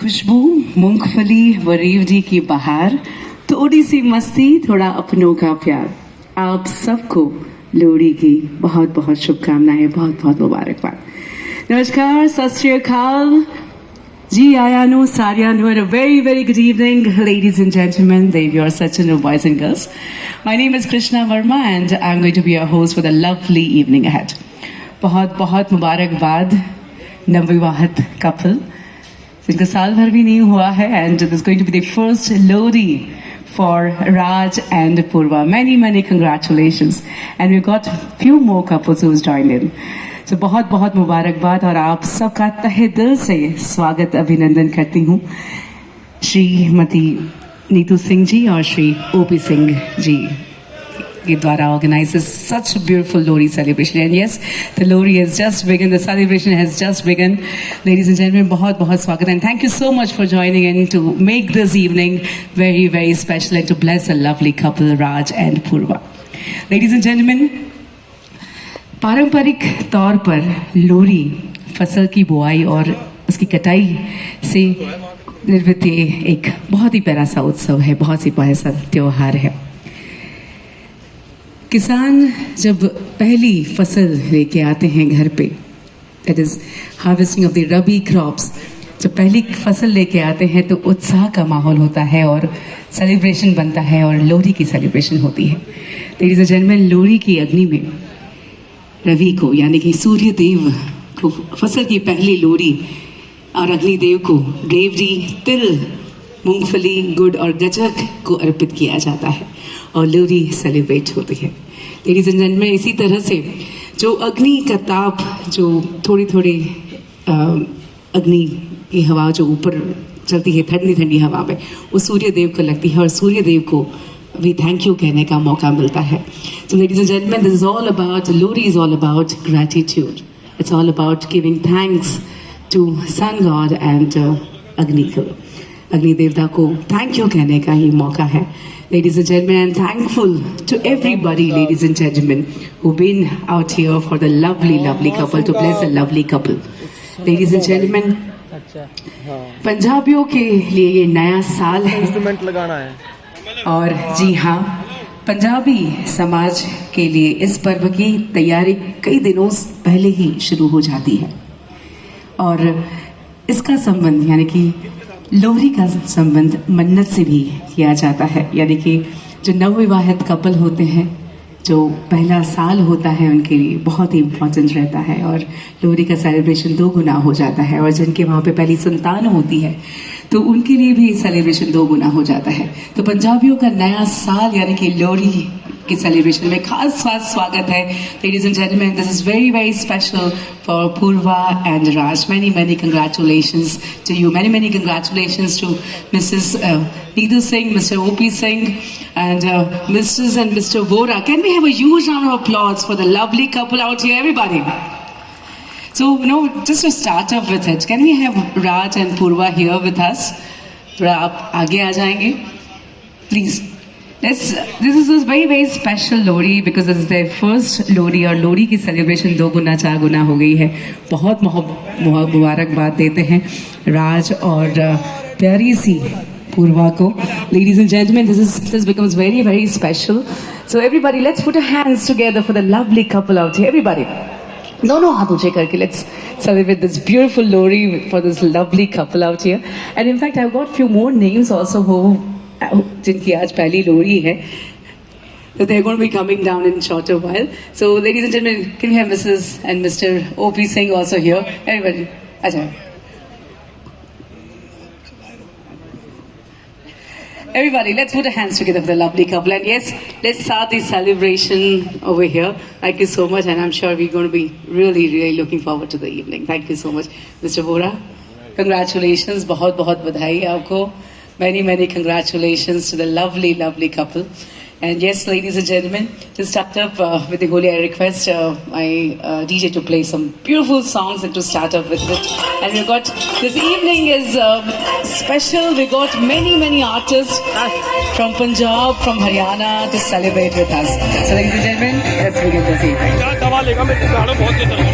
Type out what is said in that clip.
खुशबू मूंगफली व रेवड़ी की बहार, थोड़ी सी मस्ती, थोड़ा अपनों का प्यार। आप सबको लोहड़ी की बहुत बहुत शुभकामनाएं, बहुत बहुत मुबारकबाद। नमस्कार, सत श्री अकाल, जी आयानो सारियानो, and a very good evening, ladies and gentlemen, your Sachin boys and girls. My name is Krishna Verma and I'm going to be your host for the lovely evening ahead. बहुत बहुत मुबारकबाद नवविवाहित कपल जिनका साल भर भी नहीं हुआ है, and this is going to be the first Lohri for Raj and Purva. Many congratulations, and we've got few more couples who's joined in. So बहुत बहुत मुबारकबाद और आप सबका तहे दिल से स्वागत अभिनंदन करती हूँ श्रीमती नीतू सिंह जी और श्री ओपी सिंह जी के द्वारा organizes such a beautiful Lohri celebration. And yes, the Lohri has just begun, the celebration has just begun. Ladies and gentlemen, बहुत बहुत स्वागत, and thank you so much for joining in to make this evening very special and to bless a lovely couple, Raj and Purva. Ladies and gentlemen, पारंपरिक तौर पर लोहरी फसल की बुआई और उसकी कटाई से निर्मित एक बहुत ही प्यारा सा उत्सव है, बहुत ही प्यारा सा त्योहार है। किसान जब पहली फसल लेके आते हैं घर पे, that is harvesting of the rabi crops, जब पहली फसल लेके आते हैं तो उत्साह का माहौल होता है और सेलिब्रेशन बनता है और लोहरी की सेलिब्रेशन होती है। लेडीज एंड जेंटलमैन, लोहरी की अग्नि में रवि को यानी कि सूर्य देव को फसल की पहली लोहरी और अग्निदेव को रेवड़ी, तिल, मूंगफली, गुड़ और गज्जक को अर्पित किया जाता है और लोहरी सेलिब्रेट होती है। लेडीज एंड जेंटलमैन, इसी तरह से जो अग्नि का ताप, जो थोड़ी अग्नि की हवा जो ऊपर चलती है ठंडी हवा में, वो सूर्य देव को लगती है और सूर्य देव को भी थैंक यू कहने का मौका मिलता है। So ladies and gentlemen, this is all about, Lohri is all about gratitude. It's all about giving thanks to sun god and Agni को, अग्नि देवता को थैंक यू कहने का ये मौका है। Ladies and gentlemen, I'm thankful to everybody, ladies and gentlemen, who've been out here for the lovely couple, to bless a lovely couple. Ladies and gentlemen, पंजाबियों के लिए ये नया साल है, इंस्ट्रूमेंट लगाना है, और जी हाँ, पंजाबी समाज के लिए इस पर्व की तैयारी कई दिनों पहले ही शुरू हो जाती है और इसका संबंध यानी कि लोहरी का संबंध मन्नत से भी किया जाता है। यानी कि जो नवविवाहित कपल होते हैं, जो पहला साल होता है, उनके लिए बहुत ही इम्पोर्टेंट रहता है और लोहरी का सेलिब्रेशन 2 गुना हो जाता है, और जिनके वहाँ पे पहली संतान होती है तो उनके लिए भी सेलिब्रेशन 2 गुना हो जाता है। तो पंजाबियों का नया साल यानी कि लोहरी की सेलिब्रेशन में खास स्वागत है। Ladies and gentlemen, this is very special for Purva and Raj. Many congratulations to you. Many congratulations to Mrs. Neetu Singh, Mr. O.P. Singh, and Mrs. and Mr. Vora. Can we have a huge round of applause for the lovely couple out here, everybody? So, just to start off with it, can we have Raj and Purva here with us? थोड़ा आप आगे आ जाएंगे, please. This is a very special Lohri because this is their first Lohri और लोहरी की celebration 2 गुना 4 गुना हो गई है। बहुत मुबारकबाद देते हैं राज और प्यारी सी पूर्वा को। Ladies and gentlemen, this becomes very special. So everybody, let's put our hands together for the lovely couple out here. Everybody, दोनों हाथ ऊंचे करके let's celebrate this beautiful Lohri for this lovely couple out here. And in fact, I've got few more names also who जिनकी आज पहली लोहरी है, so they're going to be coming down in shorter while. So ladies and gentlemen, can we have Mrs. and Mr. O.P. Singh also here? Everybody, acha. Everybody, let's put our hands together for the lovely couple. And yes, let's start the celebration over here. Thank you so much, and I'm sure we're going to be really looking forward to the evening. Thank you so much, Mr. Vora. Congratulations, बहुत बधाई आपको. Many congratulations to the lovely couple. And yes, ladies and gentlemen, to start up with the Holi, I request my DJ to play some beautiful songs and to start up with it. And we've got, this evening is special. We got many artists from Punjab, from Haryana to celebrate with us. So ladies and gentlemen, let's begin this evening.